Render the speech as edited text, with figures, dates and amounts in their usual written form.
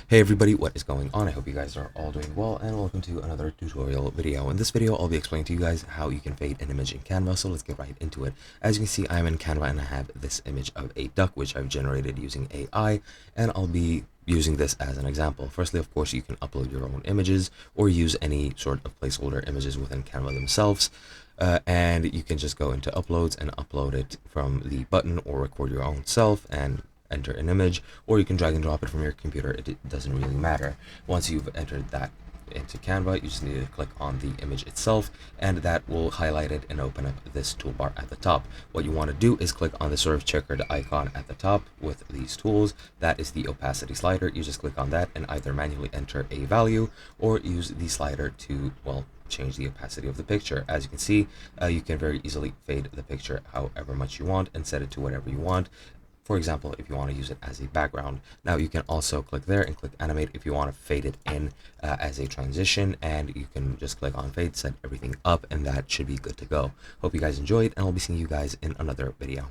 Hey everybody, what is going on? I hope you guys are all doing well, and welcome to another tutorial video. In this video, I'll be explaining to you guys how you can fade an image in Canva, so let's get right into it. As you can see, I'm in Canva and I have this image of a duck, which I've generated using AI, and I'll be using this as an example. Firstly, of course, you can upload your own images or use any sort of placeholder images within Canva themselves. And you can just go into uploads and upload it from the button, or record your own self and enter an image, or you can drag and drop it from your computer. It doesn't really matter. Once you've entered that into Canva, you just need to click on the image itself, and that will highlight it and open up this toolbar at the top. What you want to do is click on the sort of checkered icon at the top with these tools. That is the opacity slider. You just click on that and either manually enter a value or use the slider to, well, change the opacity of the picture. As you can see, you can very easily fade the picture however much you want and set it to whatever you want. For example, if you want to use it as a background. Now you can also click there and click animate if you want to fade it in as a transition, and you can just click on fade, set everything up, and that should be good to go. Hope you guys enjoyed, and I'll be seeing you guys in another video.